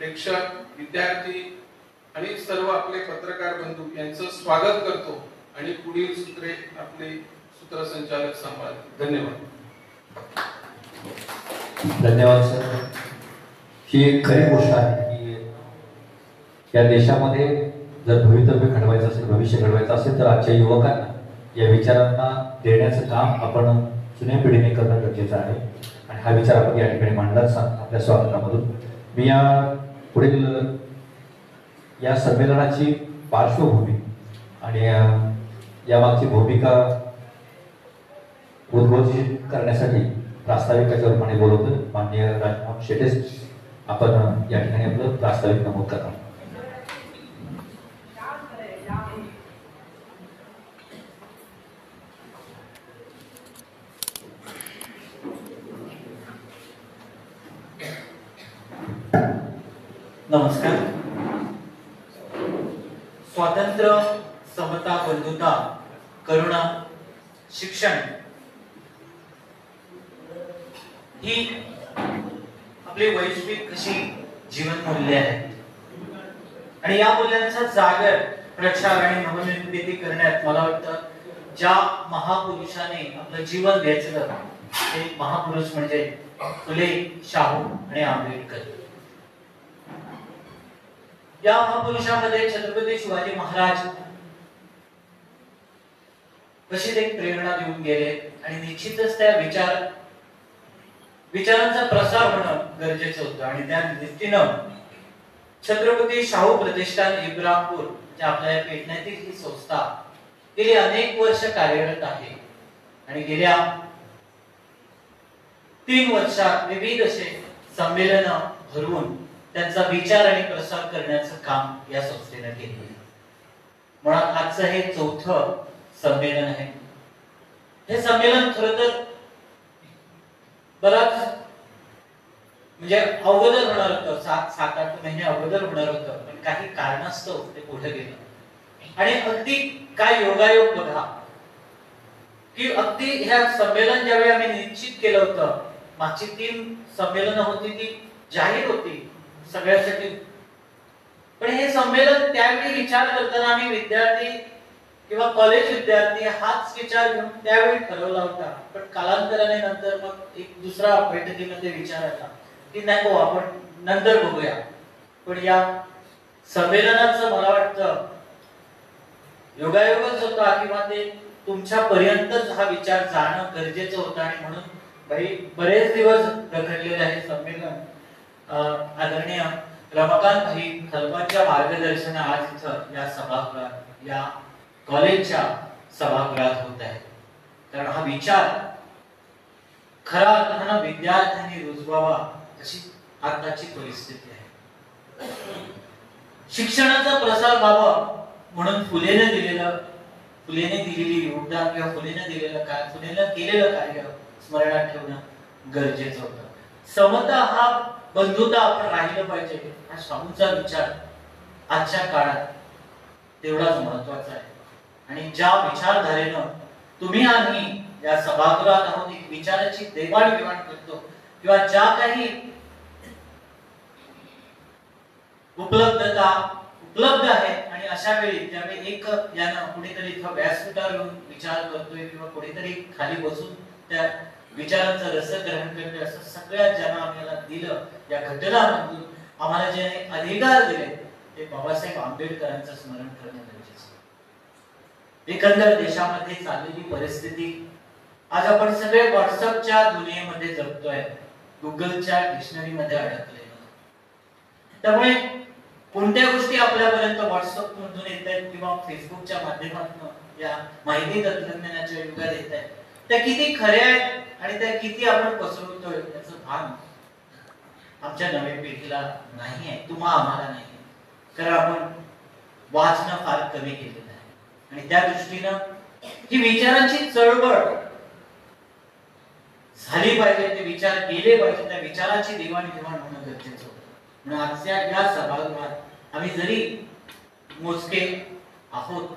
प्रेक्षक, विद्यार्थी आणि सर्व आपले पत्रकार बंधू यांचं स्वागत करतो आणि पुढील सूत्रे आपले सूत्रसंचालक सांभाळतील. धन्यवाद. धन्यवाद सर. ही एक खरी गोष्ट आहे की या देशामध्ये जर भवितव्य घडवायचं असेल, भविष्य घडवायचं असेल तर आजच्या युवकांना या विचारांना देण्याचं काम आपण जुन्या पिढीने करणं गरजेचं आहे आणि हा विचार आपण या ठिकाणी मांडलाच आपल्या स्वागतामधून. मी या पुढील या संमेलनाची पार्श्वभूमी आणि यामागची भूमिका उद्बोधित करण्यासाठी प्रास्ताविकाच्या रूपाने बोलवतो माननीय राजमोहन शेटे. आपण या ठिकाणी आपलं प्रास्ताविक नमूद करा. नमस्कार. स्वातंत्र्य, समता, बंधुता, करुणा, शिक्षण ही आपली वैश्विक अशी जीवन मूल्य आहेत आणि या मूल्यांचा जागर, प्रचार आणि नवनिर्मिती करण्यात मला वाटतं ज्या महापुरुषाने आपलं जीवन वेचलं ते महापुरुष म्हणजे फुले, शाहू आणि आंबेडकर. या महापुरुषामध्ये छत्रपती शिवाजी महाराज कशी एक प्रेरणा देऊन गेले आणि निश्चितच त्या विचारांचा प्रसार होणं गरजेचं होतं आणि त्या दृष्टीनं छत्रपती शाहू प्रतिष्ठान इब्राहिमपूर जे आपल्या पेटण्यातील ही संस्था गेली अनेक वर्ष कार्यरत आहे आणि गेल्या 3 वर्षात विविध असे संमेलन भरवून त्यांचा विचार आणि प्रसार करण्याचं काम या संस्थेने केलं. म्हणून आजचं हे 4थं संमेलन आहे. हे संमेलन खरं तर बराच म्हणजे अगोदर होणार होतं, 7-8 महिने अगोदर होणार होतं, पण काही कारणास्तव ते पुढे गेलं आणि अगदी काय योगायोग बघा की अगदी ह्या संमेलन ज्यावेळी आम्ही निश्चित केलं होतं, मागची 3 संमेलनं होती ती जाहीर होती सगळ्यासाठी, पण हे संमेलन त्यावेळी विचार करताना आम्ही विद्यार्थी किंवा कॉलेज विद्यार्थी हाच विचार घेऊन त्यावेळी ठरवला होता. पण कालांतराने नंतर मग एक दुसरा बैठकीमध्ये विचार आला की नको आपण नंतर बघूया. पण या संमेलनाचं मला वाटतं योगायोगच होता किंवा ते तुमच्या पर्यंतच हा विचार जाणं गरजेचं होतं आणि म्हणून बरेच दिवस रखडलेलं आहे संमेलन. आदरणीय रमाकांत भाई खलपांच्या मार्गदर्शना आज इथं या सभागृहात, या कॉलेजच्या सभागृहात होत आहे. कारण हा विचार खरा अर्थानं विद्यार्थ्यांनी रुजवावा अशी आताची परिस्थिती आहे. शिक्षणाचा प्रसार व्हावा म्हणून फुलेने दिलेली योगदान किंवा फुलेने केलेलं कार्य स्मरणात ठेवणं गरजेचं होतं. समता हा बंधुता आपण राहिलं पाहिजे हा शाहूचा विचार आजच्या काळात तेवढाच महत्वाचा आहे आणि ज्या विचारधारेनं तुम्ही आम्ही या सभागृहात आहोत एक विचाराची देवाणघेवाण करतो किंवा ज्या काही उपलब्ध आहेत आणि अशा वेळी ज्यावेळी एक यानं कुणीतरी इथं व्यासपीठावर येऊन विचार करतोय किंवा कुणीतरी खाली बसून त्या विचारांचं रसग्रहण करतोय, असं सगळ्या ज्यांना आम्हाला दिलं या घटनांमधून आम्हाला जे अधिकार दिले ते बाबासाहेब आंबेडकरांचं स्मरण करणं गरजेचं. एकंदर देशामध्ये चाललेली परिस्थिती आज आपण सगळे व्हॉट्सअपच्या दुनियेमध्ये जगतोय, गुगलच्या डिक्शनरी मध्ये अडकलेलो. त्यामुळे कोणत्या गोष्टी आपल्यापर्यंत व्हॉट्सअप मधून येत आहेत किंवा फेसबुकच्या माध्यमातून या माहिती तंत्रज्ञानाच्या युगात येत आहेत त्या किती खऱ्या आहेत आणि त्या किती आपण पसरवतोय याचं भान आमच्या नव्या पिढीला नाही आहे, तुम्हा आम्हाला नाही आहे. कारण आपण वाचणं फार कमी केलेलं आहे आणि त्या दृष्टीनं ही विचारांची चळवळ झाली पाहिजे, ते विचार केले पाहिजे, त्या विचाराची देवाणघेवाण होणं गरजेचं होतं. म्हणून आजच्या या सभागृहात आम्ही जरी मोजके आहोत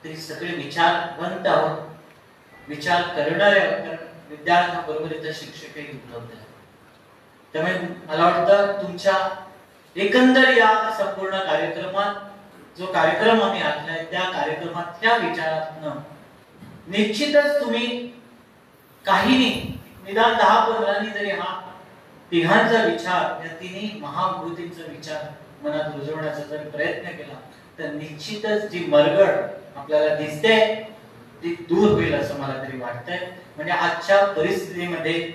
तरी सगळे विचारवंत आहोत, विचार करणारे आहोत. विद्यार्थ्यांबरोबर इतर शिक्षकही उपलब्ध आहेत. त्यामुळे मला वाटतं तुमच्या एकंदर या संपूर्ण कार्यक्रमात जो कार्यक्रम आम्ही आखलाय त्या कार्यक्रमातल्या विचारातनं निश्चितच तुम्ही काही निदान 10-15 जरी हा तिघांचा विचार, या तिन्ही महाभूतींचा विचार मनात रुजवण्याचा जर प्रयत्न केला तर निश्चितच जी मरगळ आपल्याला दिसते ती दूर होईल असं मला तरी वाटतंय. म्हणजे आजच्या परिस्थितीमध्ये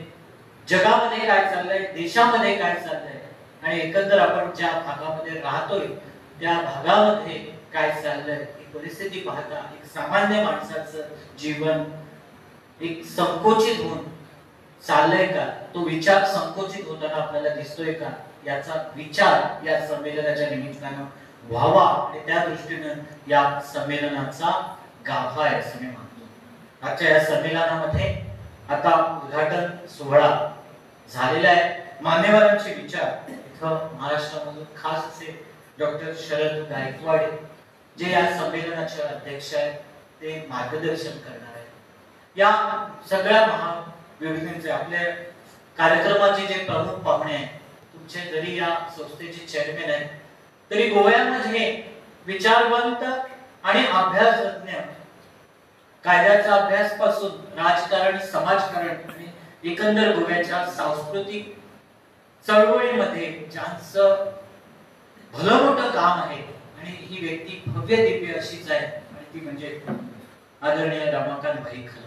जगामध्ये काय चाललंय, देशामध्ये काय चाललंय आणि एकंदर आपण ज्या भागामध्ये राहतोय त्या भागामध्ये काय चाललंय ही परिस्थिती पाहता एक सामान्य माणसाचं जीवन एक संकोचित होऊन चाललंय का, तो विचार संकोचित होताना आपल्याला दिसतोय का, याचा विचार या संमेलनाच्या निमित्तानं व्हावा आणि त्या दृष्टीनं या संमेलनाचा गाभा आहे असं मी मानतो. आजच्या या संमेलनामध्ये आता उद्घाटन सोहळा झालेला आहे. मान्यवरांचे विचार इथं महाराष्ट्रामधून खास असे डॉक्टर शरद गायकवाड जे या संमेलनाचे अध्यक्ष आहेत ते मार्गदर्शन करणार आहेत. या सगळ्या महाविभूतींचे आपल्या कार्यक्रमाचे जे प्रमुख पाहुणे आहेत, तुमचे जरी या संस्थेचे चेअरमॅन आहेत तरी गोव्यामध्ये विचारवंत आणि अभ्यासज्ञ, कायद्याचा अभ्यास पासून राजकारण, समाजकारण आणि एकंदर गोव्याच्या सांस्कृतिक चळवळीमध्ये ज्यांचं भलं मोठं काम आहे आणि ही व्यक्ती भव्य दिव्य अशीच आहे आणि ती म्हणजे आदरणीय रमाकांत भाई खलप.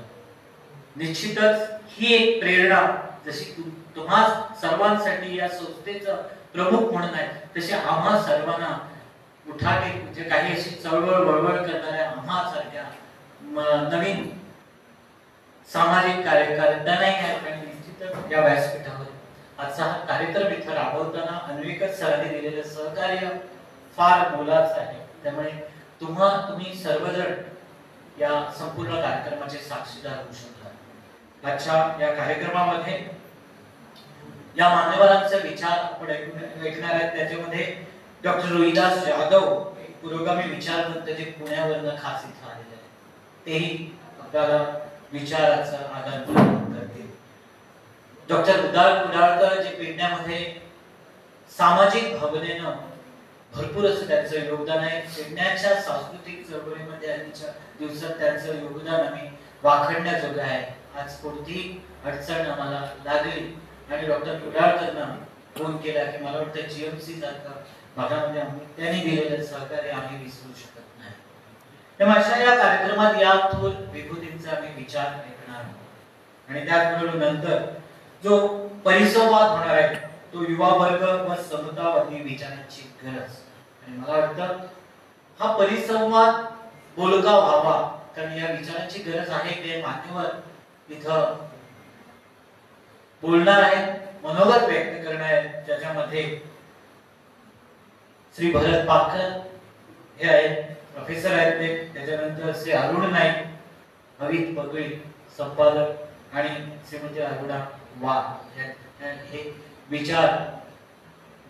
निश्चितच ही एक प्रेरणा जशी तुम्हा सर्वांसाठी या संस्थेचं प्रमुख म्हणून आहे तशी आम्हा सर्वांना उठावे म्हणजे काही अशी चळवळ वळवळ करणाऱ्या आम्हा सारख्या नवीन सामाजिक कार्यकर्त्यांनाही आहेत आणि निश्चितच या व्यासपीठावर आजचा हा कार्यक्रम इथं राबवताना अन्विकच सरांनी दिलेलं सहकार्य फार मोलाचं आहे. त्यामुळे तुम्ही सर्वजण या संपूर्ण कार्यक्रमाचे साक्षीदार होऊ शकता. आजच्या या कार्यक्रमामध्ये या मान्यवरांचे विचार आपण ऐकणार आहेत. त्याच्यामध्ये डॉक्टर रोहिदास जाधव एक पुरोगामी विचारवंत जे पुण्यावरनं खास इथं आलेले आहेत, तेही आपल्याला विचाराचं आदान प्रदान करतील. डॉक्टर कुडाळकर जे पेडण्यामध्ये सामाजिक भावनेनं भरपूर असं त्यांचं योगदान आहे. पेडण्याच्या सांस्कृतिक चळवळीमध्ये आधीच्या दिवसात त्यांचं योगदान आम्ही वाखडण्याजोगं आहे. आज कोणतीही अडचण आम्हाला लागली आणि डॉक्टर कुडाळकरना फोन केला की मला वाटतं जीएमसी सारखा भागामध्ये आम्ही त्यांनी दिलेलं सहकार्य आम्ही विसरू शकत नाही. तेव्हा अशा या कार्यक्रमात या थोर विभूतींचा आम्ही विचार ऐकणार आहोत आणि त्याचबरोबर नंतर जो परिसंवाद होणार आहे तो युवा वर्ग व समतावादी विचारांची गरज. आणि मला वाटतं हा परिसंवाद बोलका व्हावा कारण या विचारांची गरज आहे. ते मान्यवर इथं बोलणार आहेत, मनोगत व्यक्त करणार आहेत, ज्याच्यामध्ये श्री भरत पाकर हे आहेत, प्रोफेसर आहेत ते, त्याच्यानंतर श्री अरुण नाईक, अवित पगळी संपादक आणि श्रीमती अरुणा वा हे विचार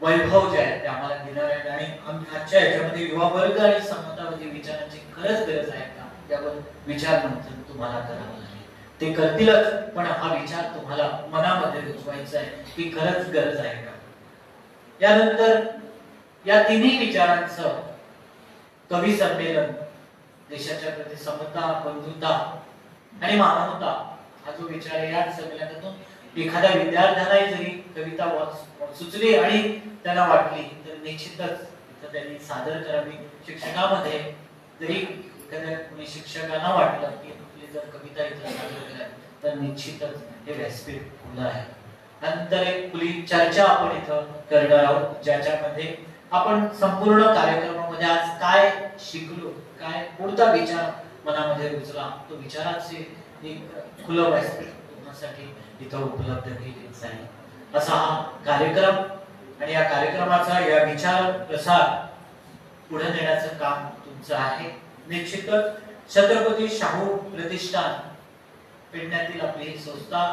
वैभव जे आहे ते आम्हाला देणार आहेत. आणि आजच्या याच्यामध्ये युवा वर्ग आणि समतावादी विचारांची खरंच गरज आहे का यावर विचार मंथन तुम्हाला करावं लागेल. ते करतीलच, पण हा विचार तुम्हाला मनामध्ये रुजवायचा आहे की खरंच गरज आहे का. यानंतर या तिन्ही विचारांचं कवी संमेलन, देशाच्या प्रति समता, बंधुता आणि मानवता हा जो विचार आहे या संमेलनातून एखाद्या विद्यार्थ्याला जरी कविता सुचली आणि त्यांना वाटली तर निश्चितच त्यांनी सादर करावी. शिक्षणामध्ये जरी एखाद्या कोणी शिक्षकांना वाटलं की आपली जर कविता इथं सादर केली तर निश्चितच हे व्यासपीठ खुलं आहे. नंतर एक खुली चर्चा आपण इथं करणार आहोत ज्याच्यामध्ये आपण संपूर्ण कार्यक्रमामध्ये आज काय शिकलो, काय कोणता विचार मनामध्ये रुजला, तो विचाराचे एक खुलं व्यासपीठ तुमच्यासाठी इथं उपलब्ध केले जाईल असा हा कार्यक्रम. आणि या कार्यक्रमाचा या विचार प्रसार पुढे नेण्याचं काम तुमचं आहे. निश्चितच छत्रपती शाहू प्रतिष्ठान पेडण्यातील आपली ही संस्था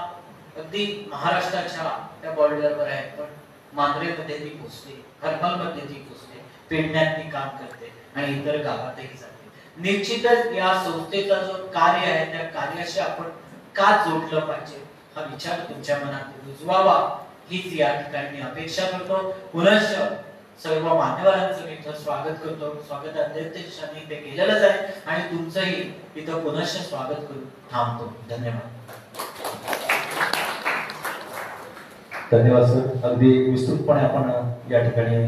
अगदी महाराष्ट्राच्या त्या बॉर्डरवर आहे, पण मांद्रेमध्ये ती पोहोचते, हरमलमध्ये ती पोहोचते, पेडण्यात ती काम करते आणि इतर गावातही जाते. निश्चितच या संस्थेचा जो कार्य आहे त्या कार्याशी आपण का जोडलं पाहिजे हा विचार तुमच्या मनात रुजवावा हीच या ठिकाणी मी अपेक्षा करतो. पुनश्च सर्व मान्यवरांचं मी इथं स्वागत करतो. स्वागत अध्यक्षांनी ते केलेलंच आहे आणि तुमचंही इथं पुनश्च स्वागत करून थांबतो. धन्यवाद. धन्यवाद सर. अगदी विस्तृतपणे आपण या ठिकाणी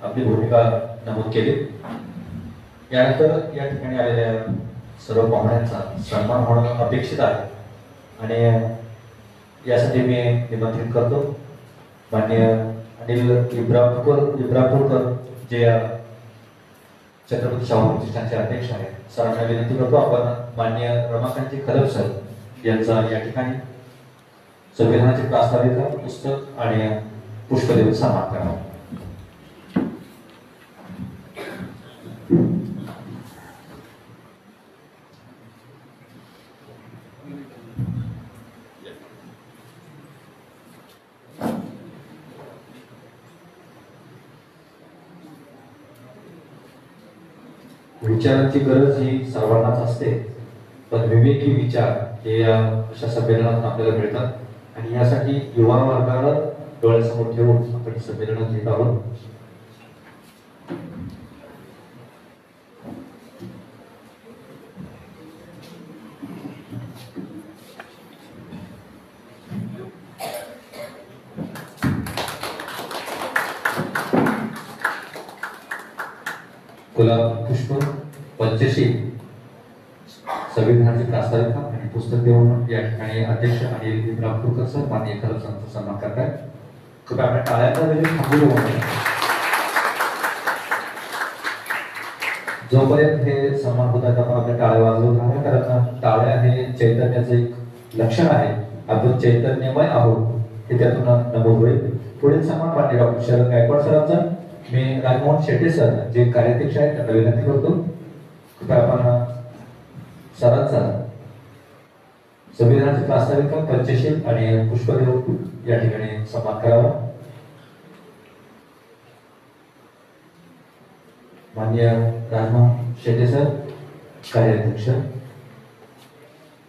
आपली भूमिका नमूद केली. यानंतर या ठिकाणी आलेल्या सर्व पाहुण्यांचा सन्मान होणं अपेक्षित आहे आणि यासाठी मी निमंत्रित करतो माननीय अनिल इब्रापूरकर जे छत्रपती शाहू प्रतिष्ठानचे अध्यक्ष आहेत. सरांना विनंती करतो आपण माननीय रमाकांतजी खलप सर यांचा या ठिकाणी संविधानाची प्रास्ताविका, पुस्तक आणि पुष्प देऊन सन्मान करावा. विचारांची गरज ही सर्वांनाच असते, पण विवेकी विचार हे या अशा संमेलनातून आपल्याला मिळतात आणि यासाठी युवा वर्गाला डोळ्यासमोर ठेवून आपण संमेलनात घेत आहोत. गुलाब पुष्प, पंचशील, संविधानाची प्रास्ताविका आणि पुस्तक देऊन या ठिकाणी अध्यक्ष अनिल इब्रापूरकर सर माननीय खलप सरांचा सन्मान करतायत. कृपया आपल्या टाळ्यांचा वेळी थांबू नये. जोपर्यंत हे सन्मान होत आहेत आपण आपल्या टाळ्या वाजवत राहू, कारण टाळ्या हे चैतन्याचे एक लक्षण आहे. आपण चैतन्यमय आहोत हे त्यातून नमूद होईल. पुढील सन्मान माननीय डॉक्टर शरद गायकवाड सरांचा. मी राजमोहन शेट्टे सर जे कार्याध्यक्ष आहेत त्यांना विनंती करतो कृपया आपण सरांचा संविधानाची प्रास्ताविका, पंचशील आणि पुष्प देऊन या ठिकाणी सन्मान करावा. माननीय राजमोहन शेट्टे सर कार्याध्यक्ष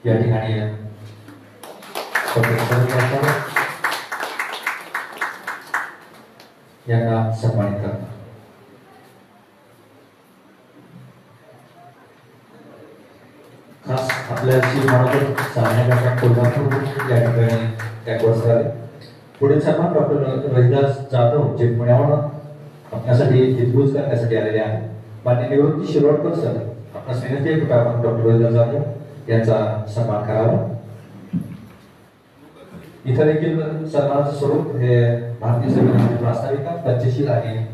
या ठिकाणी यांना सन्मानित करतात. खास आपल्याशी मनोगत सांगण्याकरता कोल्हापूर या ठिकाणी गायकवाड सर आले. पुढील सन्मान डॉक्टर रोहिदास जाधव जे पुण्याहून आपल्यासाठी हितगुज करण्यासाठी आलेले आहेत. माननीय निवृत्ती शिरोडकर सर आपणास विनंती आहे की आपण डॉक्टर रोहिदास जाधव यांचा सन्मान करावा. इथं देखील सन्मानाचं स्वरूप हे भारतीय संविधानाची प्रास्ताविका, पंचशील आणि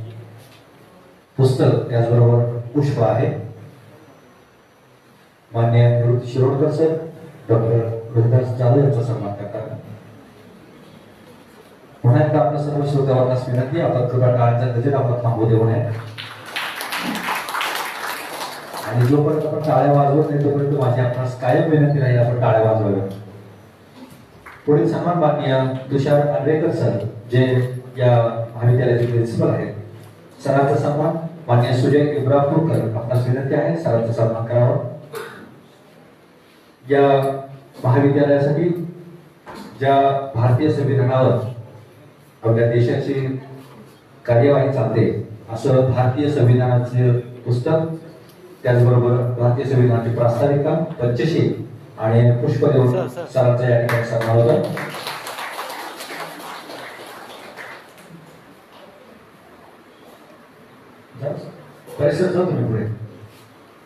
पुस्तक त्याचबरोबर पुष्प आहे. माननीय निवृत्ती शिरोडकर सर डॉक्टर रोहिदास जाधव यांचा सन्मान करतात. पुन्हा एकदा आपल्या सर्व श्रोत्यांना विनंती आपण कृपया टाळ्यांचा गजर आपण थांबू देऊ नये आणि जोपर्यंत आपण टाळ्या वाजवत नाही तोपर्यंत माझी आपणास कायम विनंती राहील आपण टाळ्या वाजवाव्या. पुढील सन्मान माननीय तुषार आंबेकर सर जे या महाविद्यालयाचे प्रिन्सिपल आहेत. सरांचा सन्मान माननीय सुजय इब्रापूरकर आपणास विनंती आहे सरांचा सन्मान करावा. या महाविद्यालयासाठी ज्या भारतीय संविधानावर आपल्या देशाची कार्यवाही चालते असं भारतीय संविधानाचे पुस्तक, त्याचबरोबर भारतीय संविधानाची प्रास्ताविका, पंचशील आणि पुष्प देऊन सरांचा या ठिकाणी सन्मान होता. परिसर जाऊ तुम्ही पुढे.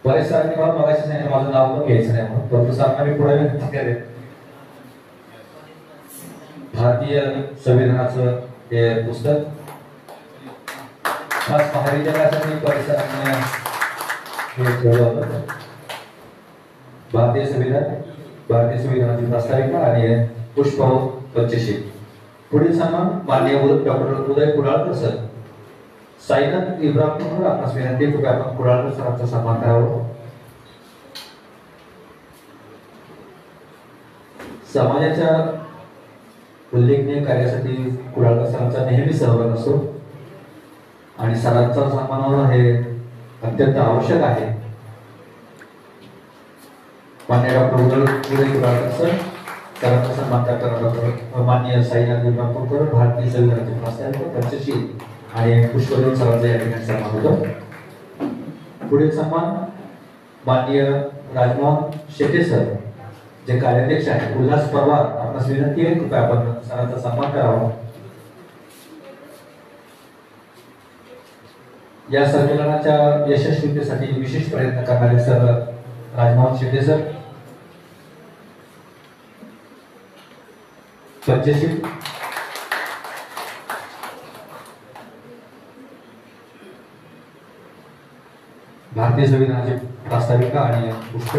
बरेच सरांनी मला मगाशी सांगितलं माझं नाव पण घ्यायचं नाही म्हणून, परंतु सरांना मी पुढे विनंती करेन. भारतीय संविधानाचं हे पुस्तक खास महाविद्यालयासाठी परिसराने हे ठेवलं होतं. भारतीय संविधानाची प्रास्ताविका आणि पुष्प पंचशील. पुढील सन्मान माननीय डॉक्टर उदय कुडाळकर सर. साईनाथ इब्रापूरकर आपणास विनंती कृपया आपण कुडाळकर सरांचा सन्मान करावा. समाजाच्या उल्लेखनीय कार्यासाठी कुडाळकर सरांचा नेहमी सहभाग असतो आणि सरांचा सन्मान होणं हे अत्यंत आवश्यक आहे. माननीय डॉक्टर उदय कुडाळकर सर सरांचा सन्मान करताना डॉक्टर माननीय साईनाथ इब्रापूरकर भारतीय संविधानाची प्रास्ताविका, पंचशील आणि पुष्पदेव सरांचा या ठिकाणी सन्मान होतो. पुढील सन्मान माननीय राजमोहन शेटे सर जे कार्याध्यक्ष आहेत, उल्हास पवार, आपणास विनंती आहे कृपया आपण सरांचा सन्मान करावा. या संमेलनाच्या यशस्वीतेसाठी विशेष प्रयत्न करणारे सर राजमोहन शेटे सर. पंचशील भारतीय संविधानाचे प्रास्ताविका आणि पुष्प.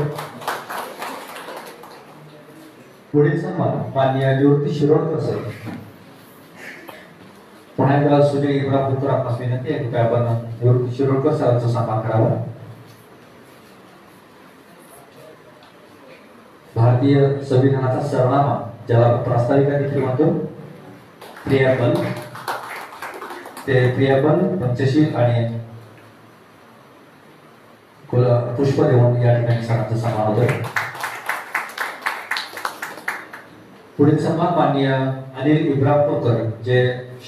पुढील सन्मान माननीय निवृत्ती शिरोडकर सर. पुन्हा एकदा सुजय इब्राहिम पुत्र आपणास विनंती आहे की आपण निवृत्ती शिरोडकर सरांचा सन्मान करावा. भारतीय संविधानाचा सरनामा ज्याला आपण प्रास्ताविका देखील म्हणतो, प्रियाबल, ते प्रियाबल, पंचशील आणि पुष्प देऊन या ठिकाणी सरांचा सन्मान होतो. पुढील सन्मान माननीय अनिल इब्राहिमपूरकर जे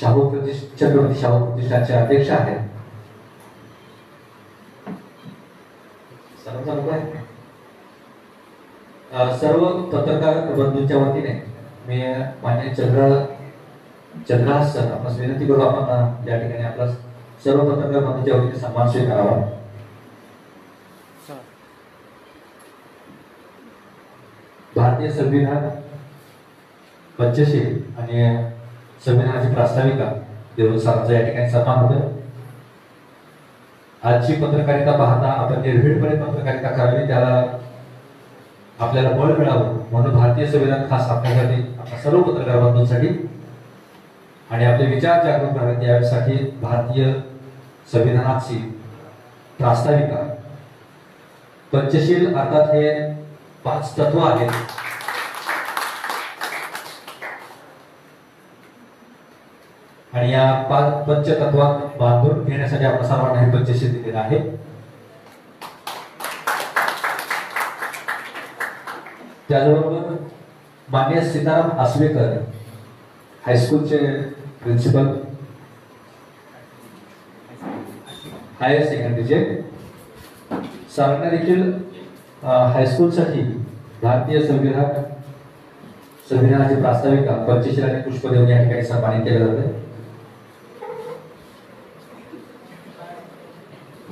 छत्रपती शाहू प्रतिष्ठानचे अध्यक्ष आहेत. सर्व पत्रकार बंधूंच्या वतीने मी मान्य चंद्रहास सर आपणास विनंती करू आपण या ठिकाणी आपला सर्व पत्रकार बंधूंच्या वतीने सन्मान स्वीकारावा. भारतीय संविधान, पंचशील आणि संविधानाची प्रास्ताविका देऊन सरांचा या ठिकाणी सन्मान होतो. आजची पत्रकारिता पाहता आपण निर्भीडपणे पत्रकारिता करावी, त्याला आपल्याला बळ मिळावं म्हणून भारतीय संविधान खास आपल्यासाठी, आपल्या सर्व पत्रकार बंधूंसाठी आणि आपले विचार जागृत राहावेत यासाठी भारतीय संविधानाची प्रास्ताविका, पंचशील अर्थात हे 5 तत्व आहेत. आणि या 5 पंचतत्वात बांधून घेण्यासाठी आपण सर्वांना हे पंचशील दिलेलं आहे. त्याचबरोबर मान्य सीताराम आसवेकर हायस्कूलचे प्रिन्सिपल, हायर सेकंडरीचे सरांना देखील हायस्कूलसाठी भारतीय संविधानाची प्रास्ताविका, पंचशील आणि पुष्प देऊन या ठिकाणी सन्मानित केले जाते.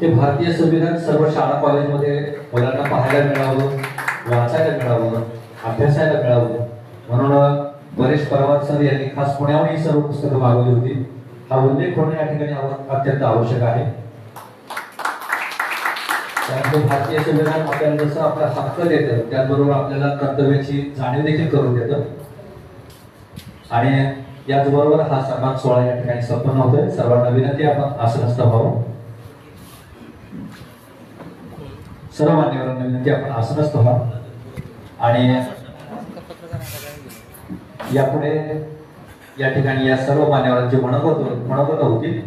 ते भारतीय संविधान सर्व शाळा कॉलेजमध्ये मुलांना पाहायला मिळावं, वाचायला मिळावं, अभ्यासायला मिळावं म्हणून परेश परवार सर यांनी खास पुण्याहून ही सर्व पुस्तकं मागवली होती. हा उल्लेख होणे या ठिकाणी अत्यंत आवश्यक आहे. त्यानंतर भारतीय संविधान आपल्याला जसं आपला हक्क देतं त्याचबरोबर आपल्याला कर्तव्याची जाणीव देखील करून देतं. आणि याचबरोबर हा सन्मान सोहळा या ठिकाणी संपन्न होतोय. सर्वांना विनंती आपण आसनस्थ व्हावं. सर्व मान्यवरांना विनंती आपण आसनस्थ व्हा आणि यापुढे या ठिकाणी या सर्व मान्यवरांची मनोगत होतील.